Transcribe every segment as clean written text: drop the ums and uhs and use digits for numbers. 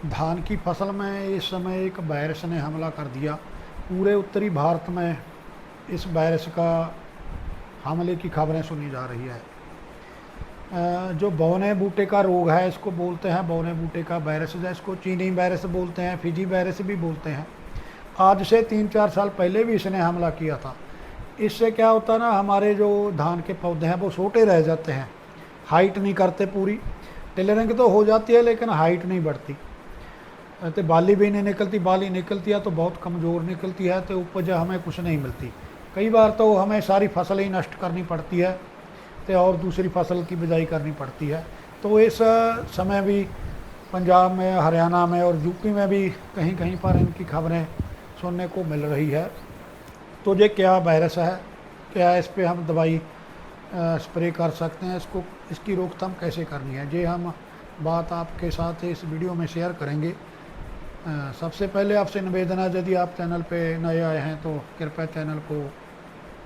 धान की फसल में इस समय एक वायरस ने हमला कर दिया। पूरे उत्तरी भारत में इस वायरस का हमले की खबरें सुनी जा रही है। जो बौने बूटे का रोग है इसको बोलते हैं बौने बूटे का वायरस, है इसको चीनी वायरस बोलते हैं, फिजी वायरस भी बोलते हैं। आज से 3-4 साल पहले भी इसने हमला किया था। इससे क्या होता है ना, हमारे जो धान के पौधे हैं वो छोटे रह जाते हैं, हाइट नहीं करते पूरी। टेलरिंग तो हो जाती है लेकिन हाइट नहीं बढ़ती, तो बाली भी नहीं निकलती, बाली निकलती है तो बहुत कमज़ोर निकलती है, तो उपज हमें कुछ नहीं मिलती। कई बार तो हमें सारी फसल ही नष्ट करनी पड़ती है, तो और दूसरी फसल की बिजाई करनी पड़ती है। तो इस समय भी पंजाब में, हरियाणा में और यूपी में भी कहीं कहीं पर इनकी खबरें सुनने को मिल रही है। तो ये क्या वायरस है, क्या इस पर हम दवाई स्प्रे कर सकते हैं, इसकी रोकथाम कैसे करनी है, ये हम बात आपके साथ इस वीडियो में शेयर करेंगे। सबसे पहले आपसे निवेदन है, यदि आप चैनल पे नए आए हैं तो कृपया चैनल को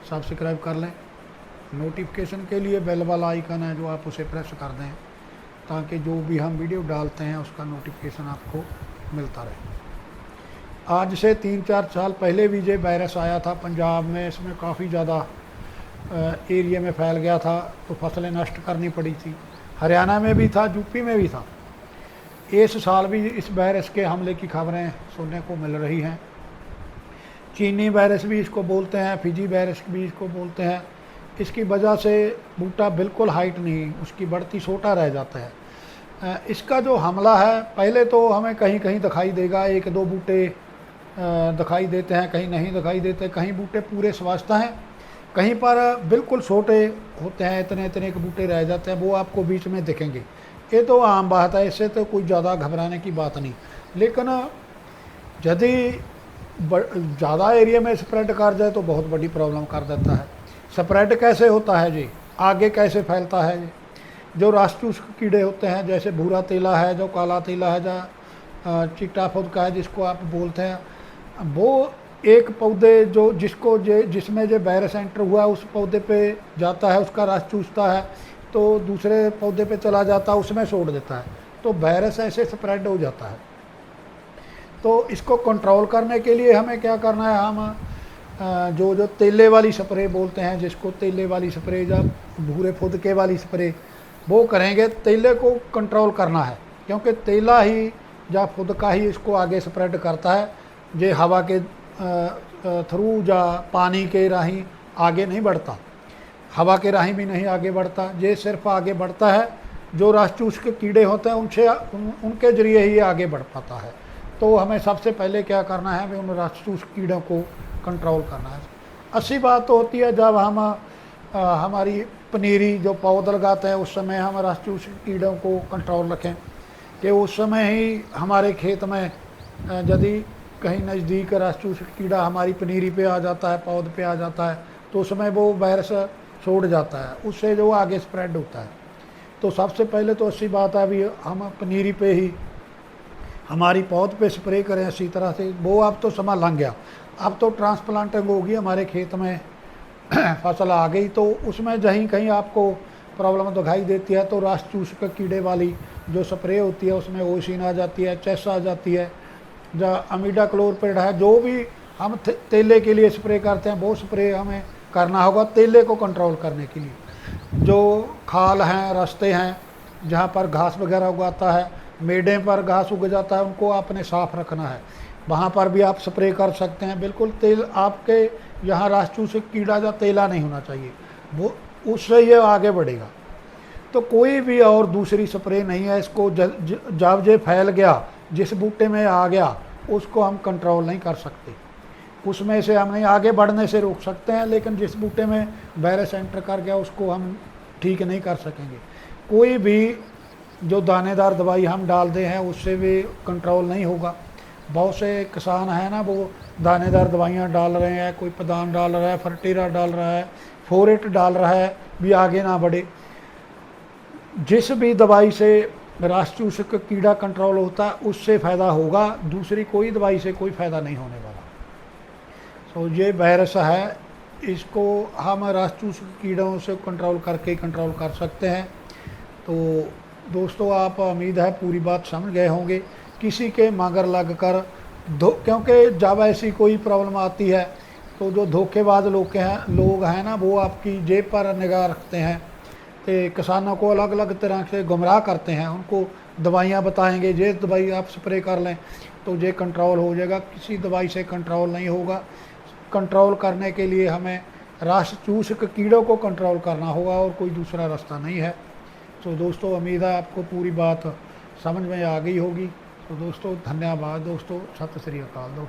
सब्सक्राइब कर लें। नोटिफिकेशन के लिए बेल वाला आइकन है जो आप उसे प्रेस कर दें, ताकि जो भी हम वीडियो डालते हैं उसका नोटिफिकेशन आपको मिलता रहे। आज से 3-4 साल पहले भी ये वायरस आया था पंजाब में, इसमें काफ़ी ज़्यादा एरिया में फैल गया था, तो फसलें नष्ट करनी पड़ी थी। हरियाणा में भी था, यूपी में भी था। इस साल भी इस वायरस के हमले की खबरें सुनने को मिल रही हैं। चीनी वायरस भी इसको बोलते हैं, फिजी वायरस भी इसको बोलते हैं। इसकी वजह से बूटा बिल्कुल हाइट नहीं, उसकी बढ़ती छोटा रह जाता है। इसका जो हमला है, पहले तो हमें कहीं कहीं दिखाई देगा, 1-2 बूटे दिखाई देते हैं, कहीं नहीं दिखाई देते, कहीं बूटे पूरे स्वस्थ हैं, कहीं पर बिल्कुल छोटे होते हैं, इतने इतने के बूटे रह जाते हैं, वो आपको बीच में दिखेंगे। ये तो आम बात है, इससे तो कोई ज़्यादा घबराने की बात नहीं। लेकिन यदि ज़्यादा एरिया में स्प्रेड कर जाए तो बहुत बड़ी प्रॉब्लम कर देता है। स्प्रेड कैसे होता है जी, आगे कैसे फैलता है जी? जो राष्ट्रचूस कीड़े होते हैं, जैसे भूरा तेला है, जो काला तेला है, जो चिट्टा फुदका है जिसको आप बोलते हैं, वो एक पौधे जो जिसमें जो वायरस एंटर हुआ उस पौधे पे जाता है, उसका रस चूसता है, तो दूसरे पौधे पे चला जाता है, उसमें छोड़ देता है, तो वायरस ऐसे स्प्रेड हो जाता है। तो इसको कंट्रोल करने के लिए हमें क्या करना है, हम जो तेले वाली स्प्रे बोलते हैं, जिसको तेले वाली स्प्रे या भूरे फुदके वाली स्प्रे, वो करेंगे। तेले को कंट्रोल करना है, क्योंकि तेला ही या फुदका ही इसको आगे स्प्रेड करता है। ये हवा के थ्रू या पानी के राही आगे नहीं बढ़ता, हवा के राही भी नहीं आगे बढ़ता। ये सिर्फ आगे बढ़ता है जो राष्ट्रचूस के कीड़े होते हैं उनके जरिए ही आगे बढ़ पाता है। तो हमें सबसे पहले क्या करना है, उन राष्ट्रचूस कीड़ों को कंट्रोल करना है। अच्छी बात तो होती है जब हम हमारी पनीरी जो पौध लगाते हैं उस समय हम राष्ट्रचूस कीड़ों को कंट्रोल रखें, कि उस समय ही हमारे खेत में यदि कहीं नज़दीक राष्ट्रचूस कीड़ा हमारी पनीरी पे आ जाता है, पौध पे आ जाता है, तो उसमें वो वायरस छोड़ जाता है, उससे जो आगे स्प्रेड होता है। तो सबसे पहले तो अच्छी बात है अभी हम पनीरी पे ही हमारी पौध पे स्प्रे करें अच्छी तरह से। वो अब तो समय लग गया, अब तो ट्रांसप्लांटिंग होगी, हमारे खेत में फसल आ गई, तो उसमें जहीं कहीं आपको प्रॉब्लम दिखाई देती है तो राष्ट्रचूस के कीड़े वाली जो स्प्रे होती है उसमें ओसिन आ जाती है, चेस आ जाती है, या अमीडाक्लोरपिड है, जो भी हम तेले के लिए स्प्रे करते हैं वो स्प्रे हमें करना होगा तेले को कंट्रोल करने के लिए। जो खाल हैं, रास्ते हैं जहाँ पर घास वगैरह उगाता है, मेडे पर घास उग जाता है, उनको आपने साफ़ रखना है, वहाँ पर भी आप स्प्रे कर सकते हैं। बिल्कुल तेल आपके यहाँ राष्ट्रचूस कीड़ा या तेला नहीं होना चाहिए, वो उससे ये आगे बढ़ेगा। तो कोई भी और दूसरी स्प्रे नहीं है, इसको जब ये फैल गया, जिस बूटे में आ गया उसको हम कंट्रोल नहीं कर सकते, उसमें से हम नहीं आगे बढ़ने से रोक सकते हैं, लेकिन जिस बूटे में वायरस एंटर कर गया उसको हम ठीक नहीं कर सकेंगे। कोई भी जो दानेदार दवाई हम डाल दे हैं उससे भी कंट्रोल नहीं होगा। बहुत से किसान हैं ना, वो दानेदार दवाइयाँ डाल रहे हैं, कोई पदान डाल रहा है, फर्टीरा डाल रहा है, फोरेट डाल रहा है, भी आगे ना बढ़े। जिस भी दवाई से राष्ट्रचूस का कीड़ा कंट्रोल होता है उससे फ़ायदा होगा, दूसरी कोई दवाई से कोई फ़ायदा नहीं होने वाला। तो ये वायरस है, इसको हम राष्ट्रचूस कीड़ों से कंट्रोल करके कंट्रोल कर सकते हैं। तो दोस्तों, आप उम्मीद है पूरी बात समझ गए होंगे। किसी के मगर लगकर क्योंकि जब ऐसी कोई प्रॉब्लम आती है तो जो धोखेबाज लोग हैं ना, वो आपकी जेब पर निगाह रखते हैं, तो किसानों को अलग अलग तरह से गुमराह करते हैं। उनको दवाइयाँ बताएंगे, ये दवाई आप स्प्रे कर लें तो ये कंट्रोल हो जाएगा। किसी दवाई से कंट्रोल नहीं होगा। कंट्रोल करने के लिए हमें रस चूसक कीड़ों को कंट्रोल करना होगा और कोई दूसरा रास्ता नहीं है। तो दोस्तों, उम्मीद है आपको पूरी बात समझ में आ गई होगी। तो दोस्तों, धन्यवाद दोस्तों, सत श्री अकाल दोस्तों।